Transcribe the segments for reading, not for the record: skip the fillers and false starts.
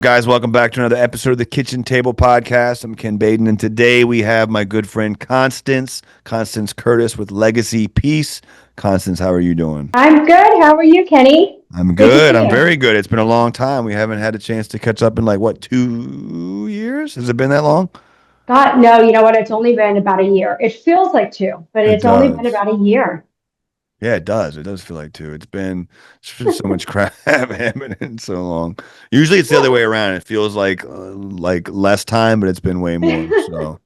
Guys, welcome back to another episode of the Kitchen Table Podcast. I'm Ken Baden, and today we have my good friend Constance Curtis with Legacy Peace. Constance, how are you doing? I'm good. How are you, Kenny? I'm Great to good. see I'm you. very good. It's been a long time. We haven't had a chance to catch up in like what, 2 years? Has it been that long? God, no, you know what? It's only been about a year. It feels like two, but It it's only been does. about a year. Yeah, it does. It does feel like two. It's been so much crap happening in so long. Usually it's the other way around. It feels like less time, but it's been way more. So.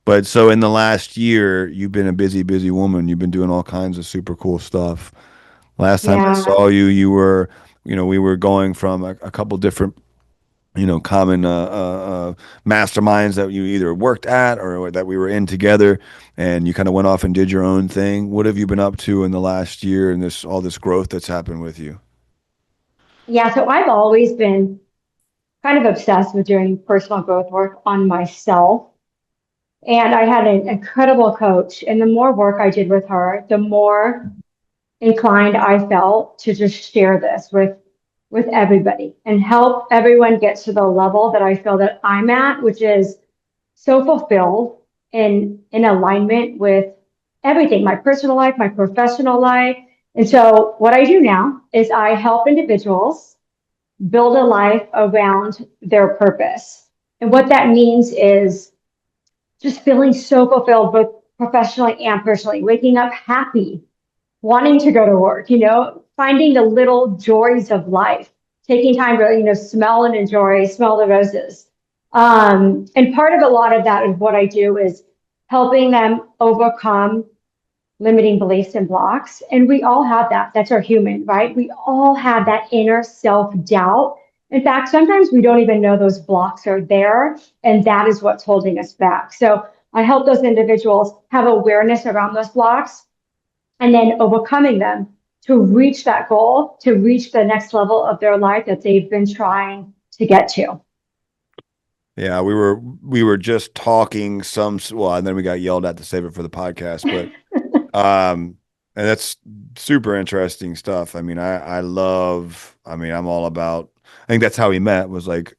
But so in the last year, you've been a busy, busy woman. You've been doing all kinds of super cool stuff. Last time I Yeah. saw you, we were going from a couple different, common masterminds that you either worked at or that we were in together, and you kind of went off and did your own thing. What have you been up to in the last year and this all this growth that's happened with you? Yeah. So I've always been kind of obsessed with doing personal growth work on myself. And I had an incredible coach. And the more work I did with her, the more inclined I felt to just share this with everybody and help everyone get to the level that I feel that I'm at, which is so fulfilled and in alignment with everything, my personal life, my professional life. And so what I do now is I help individuals build a life around their purpose. And what that means is just feeling so fulfilled both professionally and personally, waking up happy, wanting to go to work, finding the little joys of life, taking time to, smell and enjoy, smell the roses. And part of a lot of that is what I do is helping them overcome limiting beliefs and blocks. And we all have that. That's our human, right? We all have that inner self doubt. In fact, sometimes we don't even know those blocks are there. And that is what's holding us back. So I help those individuals have awareness around those blocks and then overcoming them to reach that goal, to reach the next level of their life that they've been trying to get to. Yeah, we were just talking well, and then we got yelled at to save it for the podcast, but and that's super interesting stuff. I mean, I'm all about, I think that's how we met was like,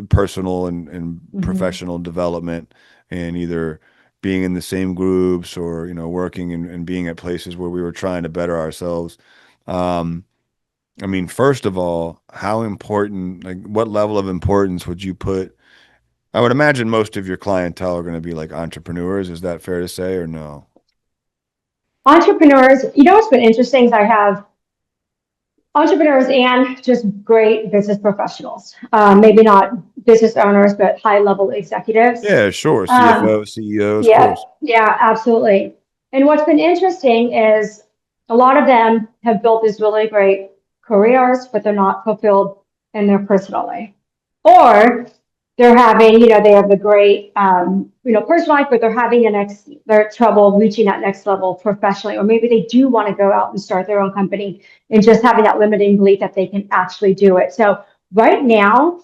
personal and Mm-hmm. professional development and either being in the same groups or, working and being at places where we were trying to better ourselves. Um, I mean, first of all, how important, like what level of importance would you put? I would imagine most of your clientele are going to be like entrepreneurs. Is that fair to say or no? Entrepreneurs, what's been interesting is I have entrepreneurs and just great business professionals. Maybe not business owners, but high level executives. Yeah, sure. Um, CFO, CEOs, of yeah, course. yeah, absolutely. And what's been interesting is a lot of them have built these really great careers, but they're not fulfilled in their personal life. Or they're having, they have the great, personal life, but they're having their trouble reaching that next level professionally. Or maybe they do want to go out and start their own company and just having that limiting belief that they can actually do it. So right now,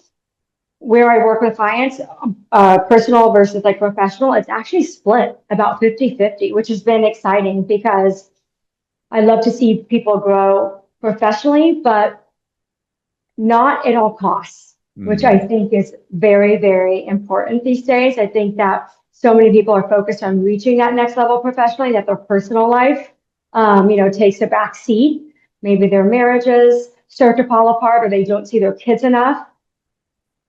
where I work with clients, personal versus like professional, it's actually split about 50-50, which has been exciting because I love to see people grow professionally, but not at all costs, which I Mm, think is very, very important these days. I think that so many people are focused on reaching that next level professionally that their personal life, takes a back seat. Maybe their marriages start to fall apart or they don't see their kids enough.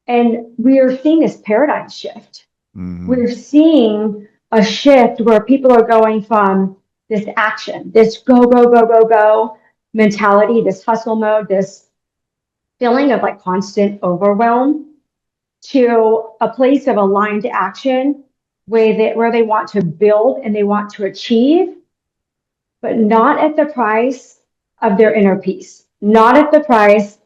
And we are seeing this paradigm shift. hmm. We're seeing a shift where people are going from this action, this go, go, go, go, go mentality, this hustle mode, this feeling of like constant overwhelm to a place of aligned action where they want to build and they want to achieve, but not at the price of their inner peace, not at the price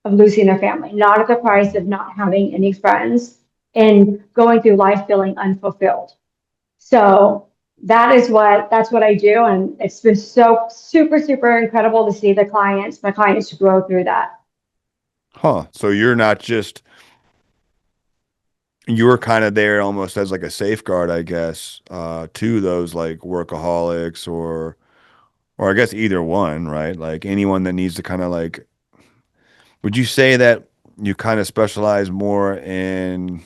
of losing their family, not at the price of not having any friends and going through life feeling unfulfilled. So that's what I do. And it's been so super, super incredible to see my clients grow through that. Huh. So you're not just, you were kind of there almost as like a safeguard, I guess, to those like workaholics or I guess either one, right? Like anyone that needs to kind of like, would you say that? you kind of specialize more in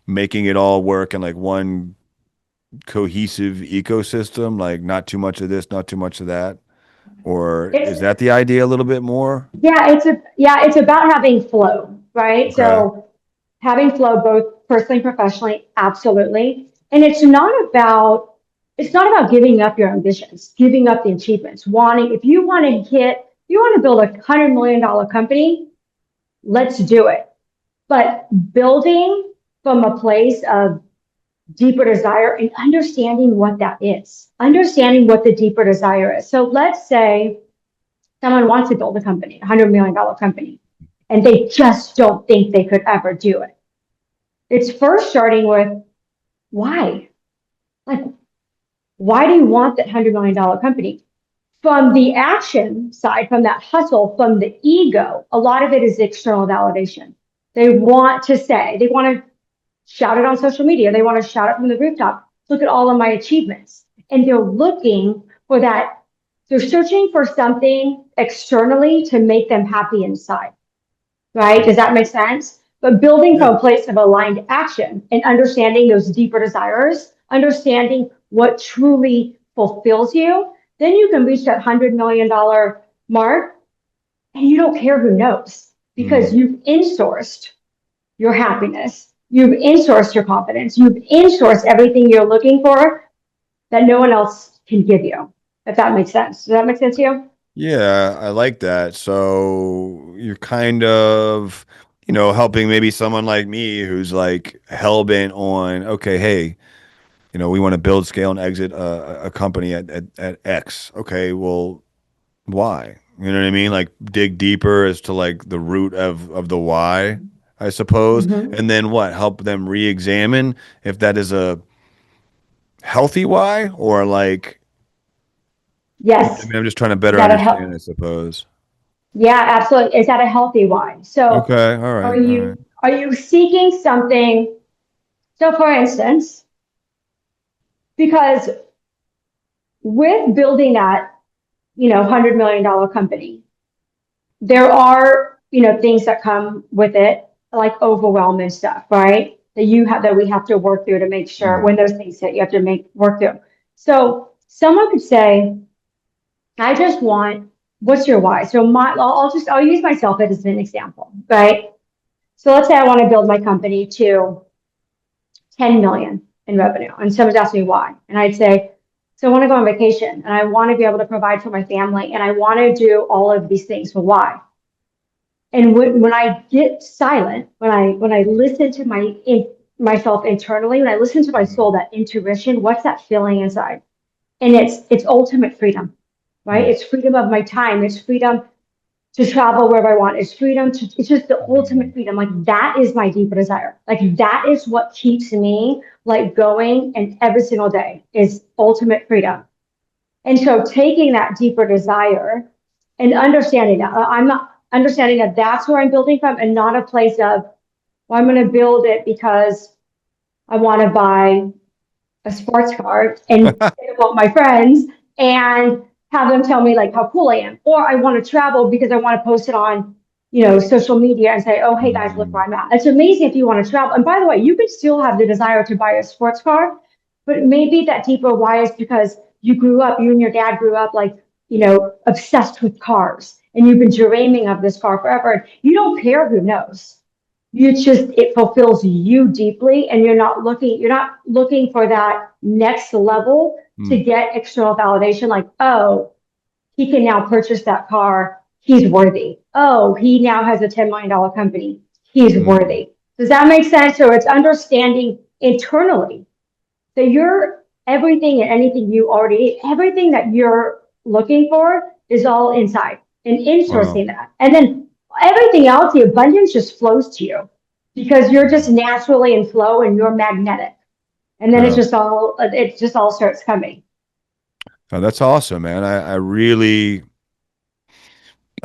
making it all work in like one cohesive ecosystem, like not too much of this, not too much of that? Or It's is that the idea a little bit more? it's about having flow, right? Okay. So having flow both personally and professionally, absolutely. And it's not about giving up your ambitions, giving up the achievements, wanting if you want to build $100 million company, let's do it. But building from a place of deeper desire and understanding what that is, understanding what the deeper desire is. So let's say someone wants to build a company, $100 million company, and they just don't think they could ever do it. It's first starting with why? Like, why do you want that $100 million company? From the action side, from that hustle, from the ego, a lot of it is external validation. They want to shout it on social media. They want to shout it from the rooftop. Look at all of my achievements. And they're looking for that. They're searching for something externally to make them happy inside, right? Does that make sense? But building Yeah. from a place of aligned action and understanding those deeper desires, understanding what truly fulfills you, then you can reach that $100 million mark and you don't care who knows because Mm. you've insourced your happiness. You've insourced your confidence. You've insourced everything you're looking for that no one else can give you. If that makes sense. Does that make sense to you? Yeah, I like that. So you're kind of, helping maybe someone like me who's like hell bent on, okay, hey, we want to build, scale, and exit a company at X. Okay, well, why? You know what I mean? Like dig deeper as to like the root of the why, I suppose. Mm-hmm. And then what? Help them re-examine if that is a healthy why or like, I Yes. mean, I'm just trying to Is better that a understand, help? I suppose. Yeah, absolutely. Is that a healthy why? So Okay, all are right, all right. you seeking something? So for instance, because with building that, $100 million company, there are, things that come with it, like overwhelm and stuff, right? That we have to work through to make sure when Mm, those things hit, you have to make work through. So someone could say, I just want, what's your why? So I'll use myself as an example, right? So let's say I want to build my company to 10 million in revenue. And someone's asking me why. And I'd say, so I want to go on vacation and I want to be able to provide for my family and I want to do all of these things. So why? And when I get silent, when I listen to myself internally, when I listen to my mm, soul, that intuition, what's that feeling inside? And it's ultimate freedom, right? mm, It's freedom of my time. It's freedom to travel wherever I want. It's just the ultimate mm, freedom. Like that is my deeper desire. Like that is what keeps me like going and every single day is ultimate freedom. And so taking that deeper desire and understanding that I'm not understanding that that's where I'm building from and not a place of, well, I'm going to build it because I want to buy a sports car and about my friends and have them tell me like how cool I am. Or I want to travel because I want to post it on, social media and say, oh, hey guys, look mm, where I'm at. It's amazing if you want to travel. And by the way, you can still have the desire to buy a sports car, but maybe that deeper why is because you and your dad grew up like, obsessed with cars and you've been dreaming of this car forever. You don't care who knows. It fulfills you deeply and you're not looking for that next level to mm, get external validation like, oh, he can now purchase that car, he's worthy. Oh, he now has a $10 million company, he's mm. worthy. Does that make sense? So it's understanding internally that you're everything and anything you already everything that you're looking for is all inside and Wow. insourcing that. And then everything else, the abundance just flows to you because you're just Mm. naturally in flow and you're magnetic. And then Yeah. it just all starts coming. Oh, that's awesome, man. I really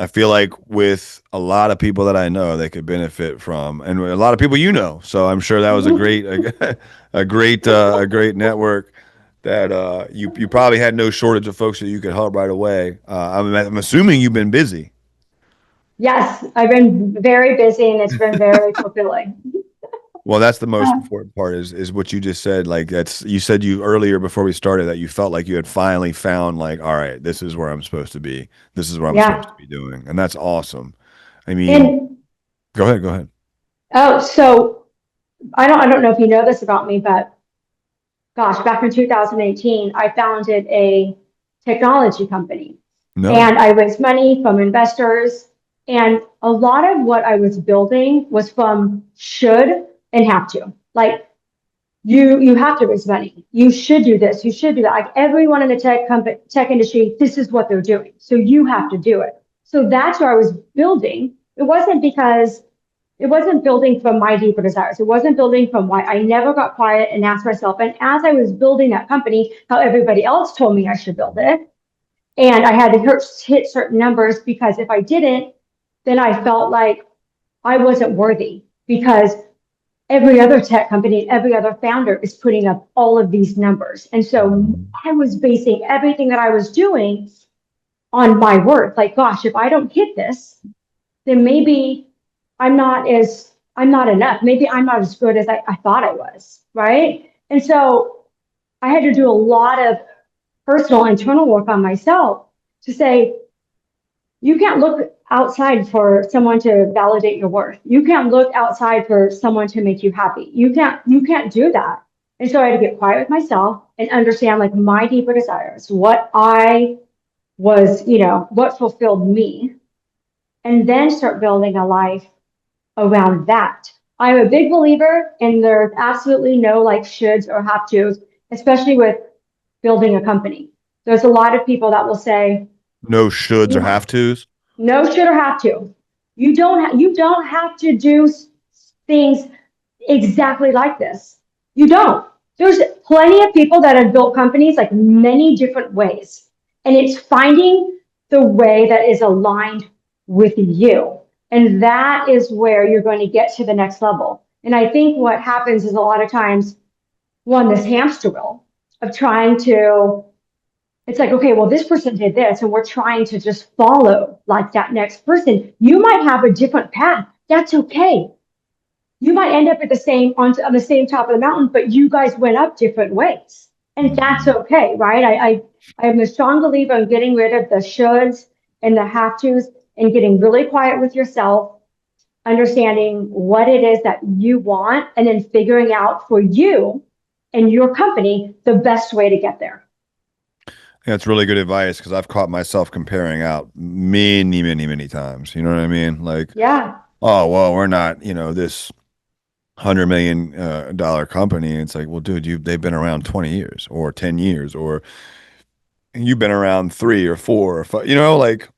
I feel like with a lot of people that I know, they could benefit from, and a lot of people So I'm sure that was a great, a great network that you probably had no shortage of folks that you could help right away. I'm assuming you've been busy. Yes, I've been very busy and it's been very fulfilling. Well, that's the most Uh, important part is what you just said. Like that's you said you earlier before we started that you felt like you had finally found like, all right, this is where I'm supposed to be. This is what I'm supposed yeah. to be doing. And that's awesome. I mean, And go ahead, go ahead. oh, so I don't know if you know this about me, but gosh, back in 2018, I founded a technology company No. and I raised money from investors. And a lot of what I was building was from should and have to. Like you have to raise money. You should do this. You should do that. Like everyone in the tech industry, this is what they're doing. So you have to do it. So that's where I was building. It wasn't building from my deeper desires. It wasn't building from why I never got quiet and asked myself. And as I was building that company, how everybody else told me I should build it. And I had to hit certain numbers because if I didn't, then I felt like I wasn't worthy because every other tech company and every other founder is putting up all of these numbers. And so Mhm. I was basing everything that I was doing on my worth. Like, gosh, if I don't hit this, then maybe I'm not enough. Maybe I'm not as good as I thought I was. Right. And so I had to do a lot of personal internal work on myself to say, you can't look outside for someone to validate your worth. You can't look outside for someone to make you happy. You can't do that. And so I had to get quiet with myself and understand like my deeper desires, what I was, what fulfilled me, and then start building a life around that. I'm a big believer in there's absolutely no like shoulds or have tos, especially with building a company. There's a lot of people that will say, No shoulds or you have tos. no should or have to. You don't have to do things exactly like this. You don't. There's plenty of people that have built companies like many different ways. And it's finding the way that is aligned with you. And that is where you're going to get to the next level. And I think what happens is a lot of times, one, this hamster wheel of trying to it's like, okay, well, this person did this, and we're trying to just follow like that next person. You might have a different path. That's okay. You might end up at on the same top of the mountain, but you guys went up different ways. And that's Mhm. okay, right? I am a strong believer in getting rid of the shoulds and the have tos and getting really quiet with yourself, understanding what it is that you want, and then figuring out for you and your company the best way to get there. Yeah, it's really good advice because I've caught myself comparing out many, many, many times. You know what I mean? Like, Yeah. oh, well, we're not, this $100 million dollar company. It's like, well, dude, they've been around 20 years or 10 years, or you've been around 3 or 4 or 5. Like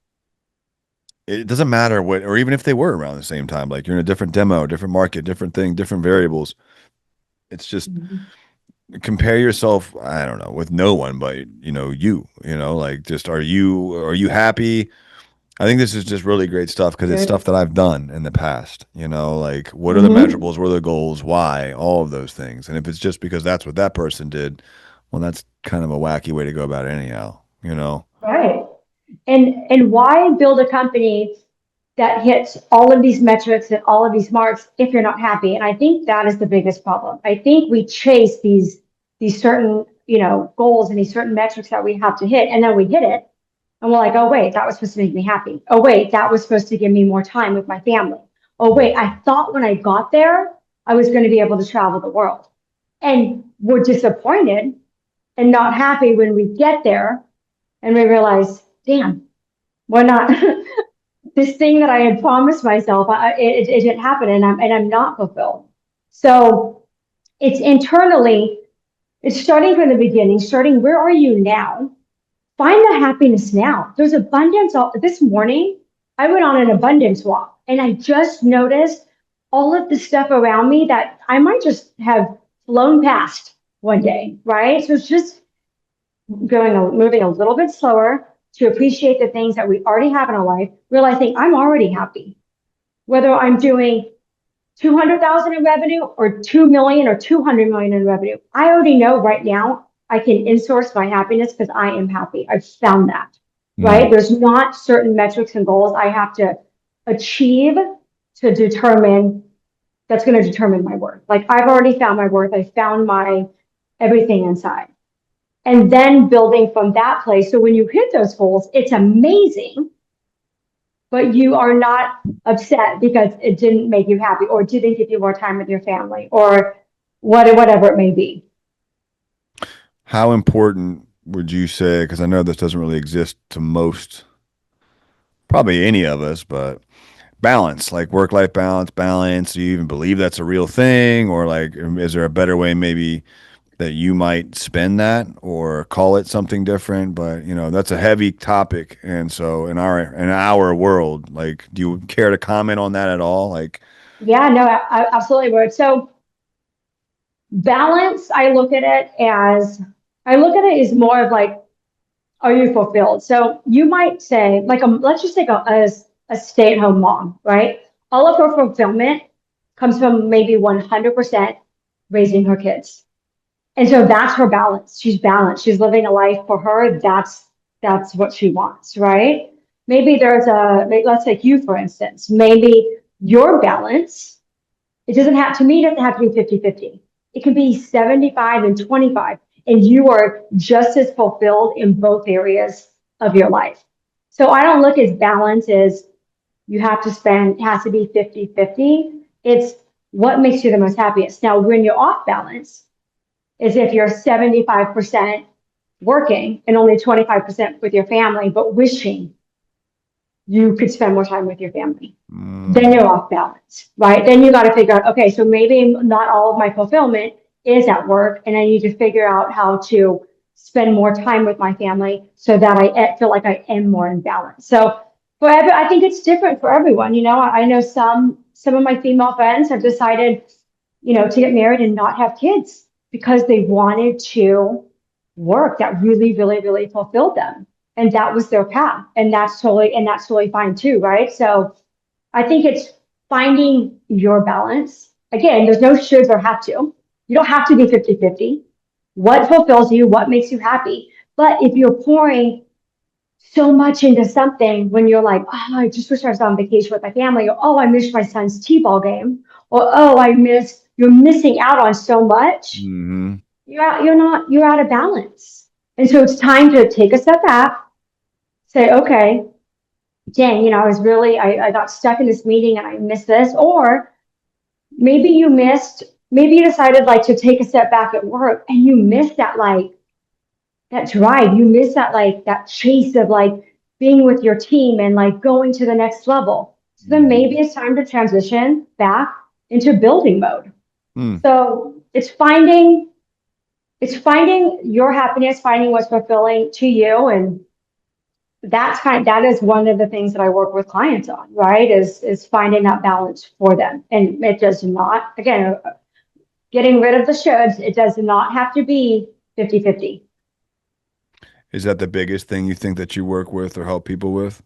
it doesn't matter what, or even if they were around the same time, like you're in a different demo, different market, different thing, different variables. It's just Mhm. compare yourself, I don't know, with no one but like just are you happy? I think this is just really great stuff because it's stuff Good. that I've done in the past. Like what are the Mm-hmm. measurables, what are the goals, why, all of those things. And if it's just because that's what that person did, well, that's kind of a wacky way to go about it anyhow. Right. And why build a company that hits all of these metrics and all of these marks if you're not happy? And I think that is the biggest problem. I think we chase these certain, goals and these certain metrics that we have to hit, and then we hit it, and we're like, oh wait, that was supposed to make me happy. Oh wait, that was supposed to give me more time with my family. Oh wait, I thought when I got there, I was going to be able to travel the world. And we're disappointed and not happy when we get there and we realize, damn, we're not this thing that I had promised myself. It didn't happen, and I'm not fulfilled. So it's internally, it's starting from the beginning. Starting, where are you now? Find the happiness now. There's abundance. This morning, I went on an abundance walk, and I just noticed all of the stuff around me that I might just have flown past one day. Right. So it's just moving a little bit slower to appreciate the things that we already have in our life, realizing I'm already happy. Whether I'm doing 200,000 in revenue or 2 million or 200 million in revenue, I already know right now I can insource my happiness because I am happy. I've found that, right? Mm. There's not certain metrics and goals I have to achieve to determine that's going to determine my worth. Like I've already found my worth. I found my everything inside. And then building from that place. So when you hit those goals, it's amazing, but you are not upset because it didn't make you happy or didn't give you more time with your family or whatever it may be. How important would you say, because I know this doesn't really exist to most, probably any of us, but balance, like work-life balance, do you even believe that's a real thing? Or like, is there a better way maybe that you might spend that or call it something different? But that's a heavy topic. And so in our world, like, do you care to comment on that at all? Like, Yeah, no, I absolutely would. So balance, I look at it as more of like, are you fulfilled? So you might say, like, let's just take a stay-at-home mom, right? All of her fulfillment comes from maybe 100% raising her kids. And so that's her balance. She's balanced. She's living a life for her. That's what she wants, right? Maybe let's take you, for instance. Maybe your balance, it doesn't have, to me, it doesn't have to be 50-50. It can be 75 and 25, and you are just as fulfilled in both areas of your life. So I don't look at balance as you have to spend, it has to be 50-50. It's what makes you the most happiest. Now, when you're off balance, is if you're 75% working and only 25% with your family, but wishing you could spend more time with your family. Then mm, you're off balance, right? Then you got to figure out, okay, so maybe not all of my fulfillment is at work, and I need to figure out how to spend more time with my family so that I feel like I am more in balance. So I think it's different for everyone. I know some of my female friends have decided, to get married and not have kids because they wanted to work that really, really, really fulfilled them. And that was their path. And that's totally fine too, right? So I think it's finding your balance. Again, there's no shoulds or have to. You don't have to be 50-50. What fulfills you, what makes you happy. But if you're pouring so much into something when you're like, oh, I just wish I was on vacation with my family, or oh, I missed my son's t-ball game, or oh, you're missing out on so much. hmm You're out of balance. And so it's time to take a step back, say, okay, dang, I got stuck in this meeting and I missed this. Or maybe you decided like to take a step back at work and you missed that drive. You miss that chase of like being with your team and like going to the next level. So then hmm maybe it's time to transition back into building mode. hmm. So it's finding your happiness, finding what's fulfilling to you. And that is one of the things that I work with clients on, right? Is finding that balance for them. And it does not, again, getting rid of the shoulds, it does not have to be 50-50. Is that the biggest thing you think that you work with or help people with?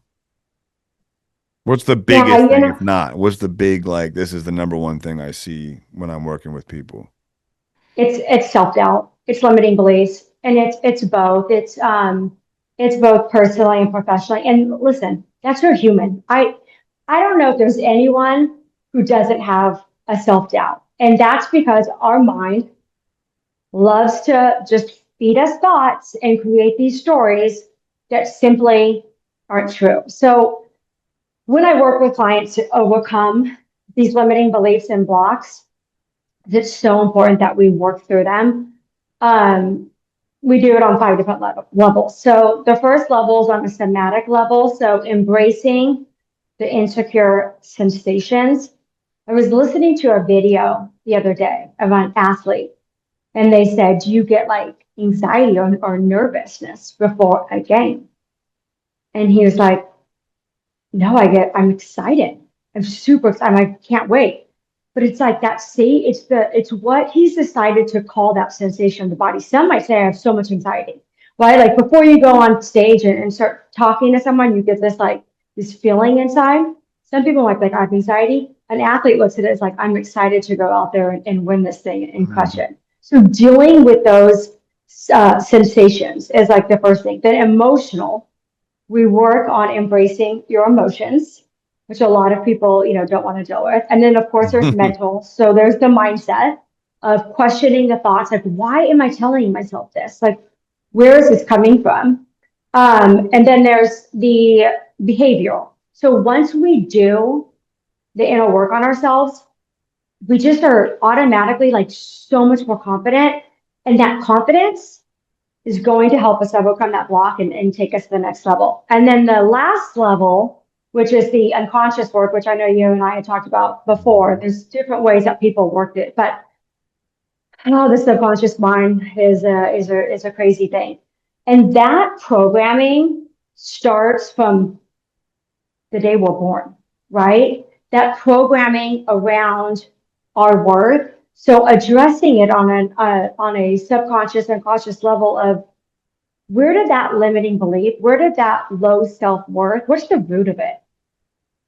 What's the Yeah, biggest thing, if not? What's the big, like, this is the number one thing I see when I'm working with people? it's self-doubt, it's limiting beliefs, and it's both personally and professionally. And listen, that's your human. I don't know if there's anyone who doesn't have a self-doubt. And that's because our mind loves to just feed us thoughts and create these stories that simply aren't true. So when I work with clients to overcome these limiting beliefs and blocks, it's so important that we work through them. Um, we do it on 5 different levels. So the first level is on a somatic level. So embracing the insecure sensations. I was listening to a video the other day of an athlete, and they said, do you get like anxiety or nervousness before a game? And he was like, no, I'm excited. I'm super excited. I can't wait. But it's like that, see, it's what he's decided to call that sensation of the body. Some might say I have so much anxiety, right? Like before you go on stage and start talking to someone, you get this feeling inside. Some people might be like, I have anxiety. An athlete looks at it as like, I'm excited to go out there and win this thing and crush Mhm. it. So dealing with those sensations is like the first thing. Then emotional, we work on embracing your emotions. which a lot of people, don't want to deal with. And then, of course, there's mental. So there's the mindset of questioning the thoughts, like, why am I telling myself this? Like, where is this coming from? And then there's the behavioral. So once we do the inner work on ourselves, we just are automatically like so much more confident. And that confidence is going to help us overcome that block and take us to the next level. And then the last level, which is the unconscious work, which I know you and I had talked about before. There's different ways that people work it, but the subconscious mind is a crazy thing. And that programming starts from the day we're born, right? That programming around our worth. So addressing it on a subconscious and conscious level of where did that limiting belief, where did that low self worth, what's the root of it?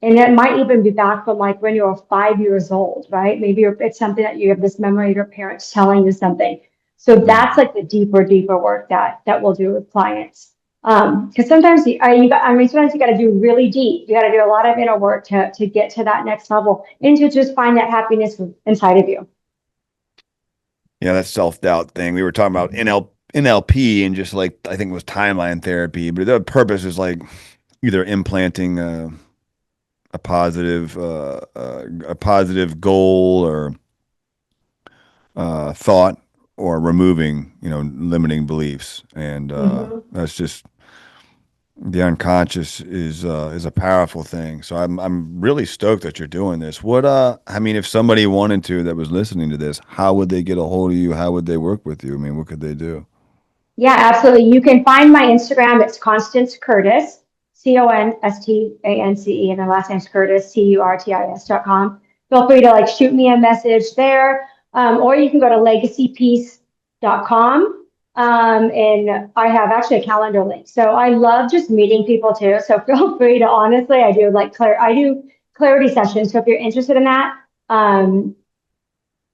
And it might even be back from like when you were 5 years old, right? Maybe it's something that you have this memory of your parents telling you something. So that's like the deeper work that we'll do with clients. Because sometimes sometimes you got to do really deep. You got to do a lot of inner work to get to that next level and to just find that happiness inside of you. Yeah, that self-doubt thing. We were talking about NLP and just like I think it was timeline therapy, but the purpose is like either implanting a positive goal or thought or removing, limiting beliefs. And Mm-hmm. that's just the unconscious is a powerful thing. So I'm really stoked that you're doing this. I mean, if somebody wanted to that was listening to this, how would they get a hold of you? How would they work with you? I mean, what could they do? Yeah, absolutely. You can find my Instagram. It's Constance Curtis, ConstAnce, and the last name's Curtis, CURTIS.com. Feel free to like shoot me a message there, or you can go to legacypeace.com. And I have actually a calendar link. So I love just meeting people too. So feel free to honestly, I do clarity sessions. So if you're interested in that,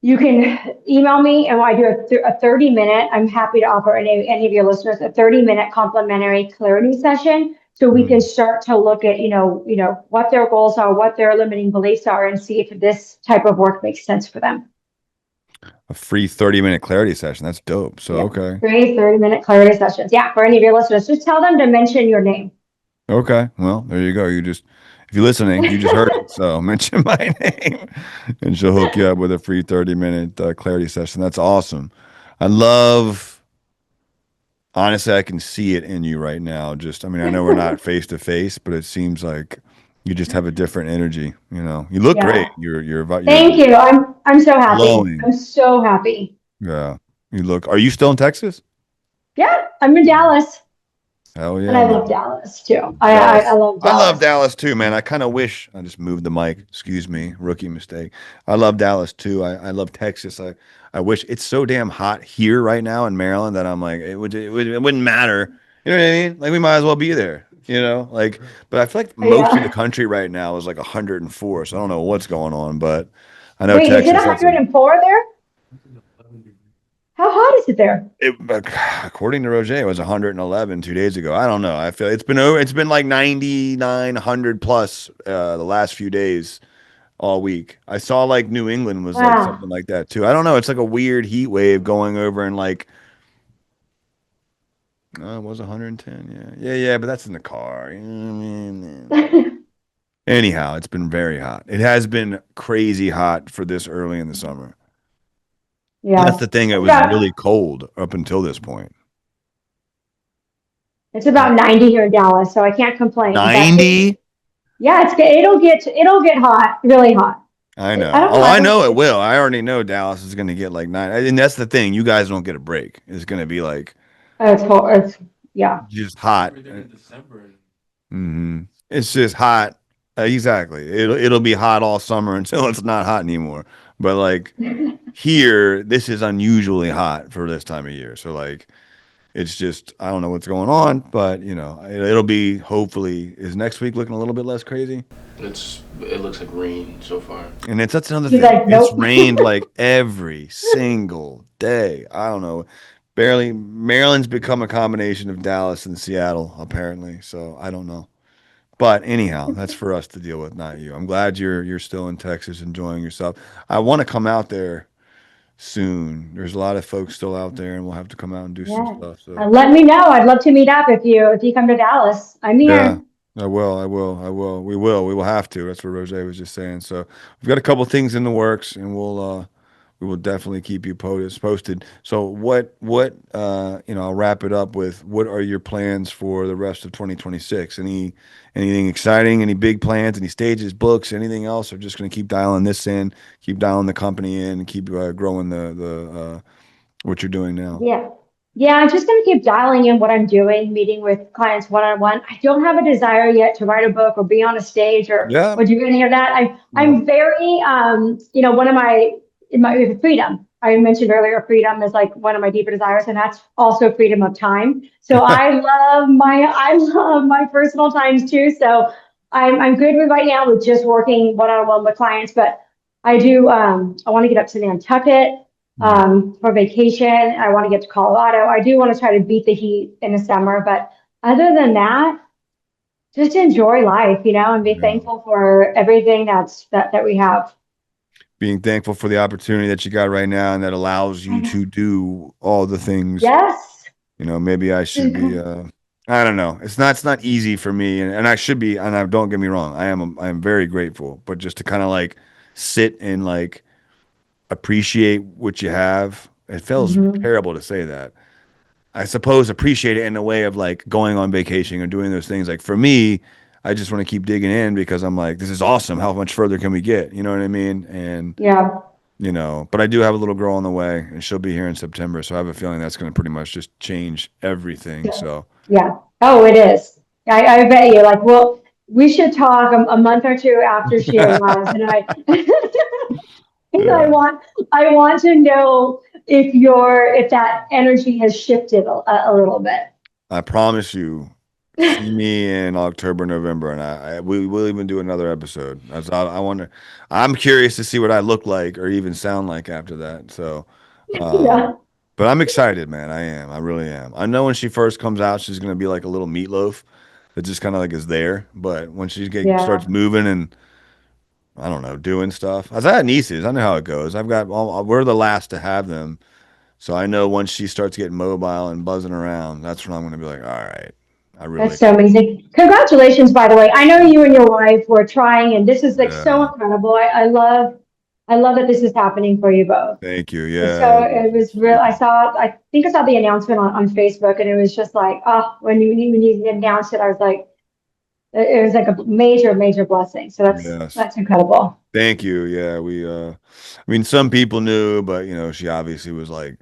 you can email me and I do a 30-minute, I'm happy to offer any of your listeners a 30-minute complimentary clarity session so we can Hmm. start to look at, what their goals are, what their limiting beliefs are, and see if this type of work makes sense for them. A free 30-minute clarity session. That's dope. So, Yeah. okay. Free 30-minute clarity sessions. Yeah, for any of your listeners, just tell them to mention your name. Okay. Well, there you go. If you're listening, you just heard it. So mention my name and she'll hook you up with a free 30-minute clarity session. That's awesome. I love, honestly, I can see it in you right now. Just, I mean, I know we're not face to face, but it seems like you just have a different energy. You look great. Yeah. You're Thank you. I'm so happy. I'm glowing. so happy. Yeah. Are you still in Texas? Yeah, I'm in Yeah. Dallas. Hell And yeah, I love man. Dallas too. I Dallas. love I love Dallas. Dallas too, man. I kind of wish I just moved the mic. Excuse me, rookie mistake. I love Dallas too. I love Texas. I wish it's so damn hot here right now in Maryland that I'm like it wouldn't matter. You know what I mean? Like we might as well be there. Like but I feel like most of the Yeah. country right now is like 104. So I don't know what's going on, but I know Wait, is it Texas. That's a 104 there? How hot is it there? it, according to Roger, it was 111 2 days ago. I don't know. I feel it's been over. It's been like 99, 100 plus the last few days, all week. I saw like New England was like Wow. something like that too. I don't know. It's like a weird heat wave going over and like it was 110. Yeah, yeah, yeah. But that's in the car. You know what I mean? Anyhow, it's been very hot. It has been crazy hot for this early in the summer. That's Yeah. the thing. It It's was about really cold up until this point. it's about 90 here in Dallas, so I can't complain. But it's 90. yeah, it'll get hot, really hot. I I know. don't Oh, know. I I think know it it's will. I already know Dallas is going to get like nine. And that's the thing. You guys don't get a break. It's going to be like it's hot. It's yeah. just hot. It's just hot. Exactly. It'll be hot all summer until it's not hot anymore. But like here, this is unusually hot for this time of year. So like it's just I don't know what's going on, but it'll be hopefully is next week looking a little bit less crazy. It looks like rain so far. And that's another He's thing. like, It's nope. rained like every single day. I don't know. Barely Maryland's become a combination of Dallas and Seattle, apparently. So I don't know. But anyhow, that's for us to deal with, not you. I'm glad you're still in Texas enjoying yourself. I want to come out there soon. There's a lot of folks still out there, and we'll have to come out and do some Yeah. stuff. So Let me know. I'd love to meet up if you come to Dallas. I'm yeah, here. I will. I will. I will. We will have to. That's what Rose was just saying. So we've got a couple things in the works, and we will definitely keep you posted. So I'll wrap it up with what are your plans for the rest of 2026? Anything exciting? Any big plans? Any stages, books, anything else? Or just going to keep dialing this in, keep dialing the company in, and keep growing the what you're doing now. Yeah. Yeah, I'm just going to keep dialing in what I'm doing, meeting with clients one on one. I don't have a desire yet to write a book or be on a stage Yeah. or do any of that. No. I'm very, one of my freedom. I mentioned earlier, freedom is like one of my deeper desires, and that's also freedom of time. So I love my personal times too. So I'm good with right now with just working one on one with clients, but I want to get up to Nantucket Mm. for vacation. I want to get to Colorado. I do want to try to beat the heat in the summer, but other than that, just enjoy life, and be Yeah. thankful for everything that we have. Being thankful for the opportunity that you got right now and that allows I you know. to do all the things. Yes. Maybe I should be I don't know. It's not easy for me, and I should be, and don't get me wrong, I am very grateful, but just to kind of like sit and like appreciate what you have. It feels Hmm. terrible to say that. I suppose appreciate it in a way of like going on vacation or doing those things. Like for me, I just want to keep digging in because I'm like, this is awesome. How much further can we get? You know what I mean? And Yeah. but I do have a little girl on the way, and she'll be here in September, so I have a feeling that's going to pretty much just change everything. So, So yeah. Oh, it is. I bet you. Like, well, we should talk a month or two after she arrives, and I and yeah, I want to know if that energy has shifted a little bit. I promise you, see me in October, November, and we will even do another episode. I wonder, I'm curious to see what I look like or even sound like after that. So, Yeah. but I'm excited, man. I am. I really am. I know when she first comes out, she's gonna be like a little meatloaf that just kind of like is there. But when Yeah. starts moving and I don't know, doing stuff. I've had nieces. I know how it goes. We're the last to have them. So I know once she starts getting mobile and buzzing around, that's when I'm going to be like, all right, I That's really, so amazing. Congratulations, by the way. I know you and your wife were trying, and this is like so yeah, incredible. I love that this is happening for you both. thank you. And Yeah, so it it is. was real. I think I saw the announcement on Facebook, and it was just like, oh, when you announced it, I was like, it was like a major, major blessing. So Yes. that's incredible. Thank you. Yeah, I mean, some people knew, but she obviously was like,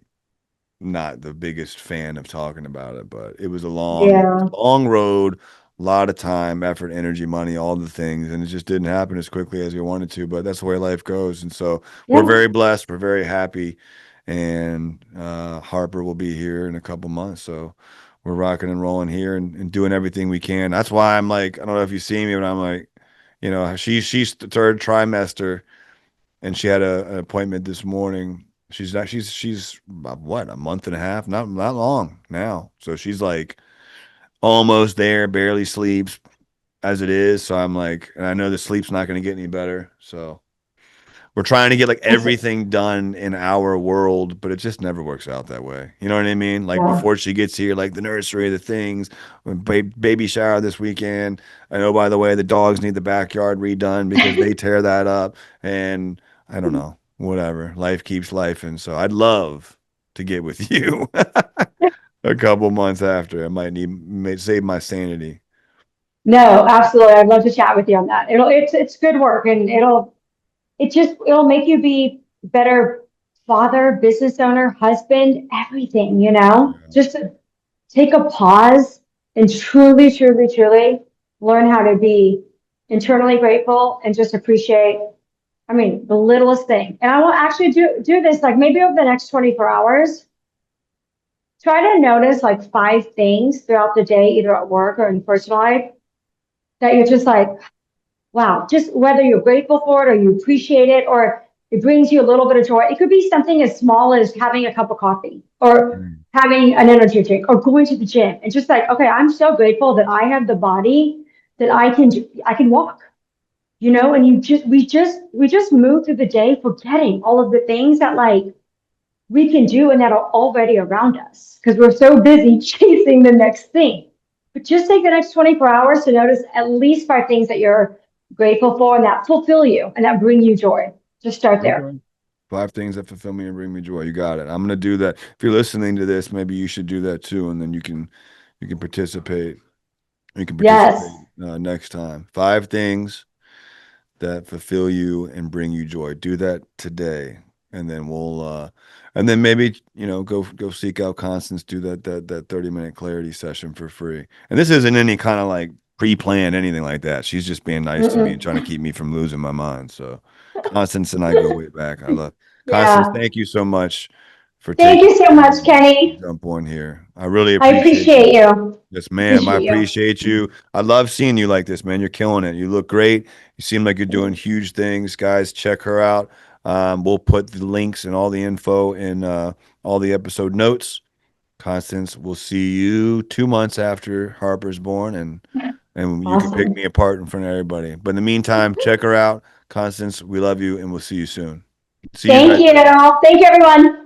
not the biggest fan of talking about it, but it was a Yeah. long road, a lot of time, effort, energy, money, all the things, and it just didn't happen as quickly as we wanted to. But that's the way life goes, and so we're Yeah. very blessed. We're very happy, and Harper will be here in a couple months, so we're rocking and rolling here and doing everything we can. That's why I'm like, I don't know if you see me, but I'm like, she's the third trimester and she had an appointment this morning. She's about what, a month and a half, not long now. So she's like almost there, barely sleeps as it is. So I'm like, and I know the sleep's not going to get any better. So we're trying to get like That's, everything done in our world, but it just never works out that way. You know what I mean? Like yeah. before she gets here, like the nursery, the things, baby shower this weekend. I know, by the way, the dogs need the backyard redone because they tear that up. And I don't know, whatever. Life keeps life. And so I'd love to get with you a couple months after. I may save my sanity. No, absolutely. I'd love to chat with you on that. It's good work, and it'll make you be better father, business owner, husband, everything, just to take a pause and truly, truly, truly learn how to be internally grateful and just appreciate, I mean, the littlest thing. And I will actually do this like maybe over the next 24 hours. Try to notice like 5 things throughout the day, either at work or in personal life, that you're just like, wow, just whether you're grateful for it or you appreciate it or it brings you a little bit of joy. It could be something as small as having a cup of coffee or Mm. having an energy drink or going to the gym and just like, okay, I'm so grateful that I have the body then I can walk, you know, and we just move through the day forgetting all of the things that like we can do and that are already around us because we're so busy chasing the next thing. But just take the next 24 hours to notice at least five things that you're grateful for and that fulfill you and that bring you joy. Just start there. Okay. Five things that fulfill me and bring me joy. You got it. I'm gonna do that. If you're listening to this, maybe you should do that too, and then you can participate. You can participate Yes. next time. Five things that fulfill you and bring you joy. Do that today, and then and then maybe go seek out Constance. Do that 30-minute clarity session for free. And this isn't any kind of like pre-planned anything like that. She's just being nice to me and Mm-mm. trying to keep me from losing my mind. So Constance and I go way back. I love Constance. Yeah. Thank you so much for Thank taking you so the much, time to Kenny. jump on here. I really I appreciate appreciate you. you. Yes, ma'am. I Appreciate you. appreciate you. I love seeing you like this, man. You're killing it. You look great. You seem like you're doing huge things. Guys, check her out. We'll put the links and all the info in all the episode notes. Constance, we'll see you 2 months after Harper's born, and you can pick Awesome. me apart in front of everybody. But in the meantime, check her out. Constance, we love you, and we'll see you soon. See you Thank guys you. later. Thank you, everyone.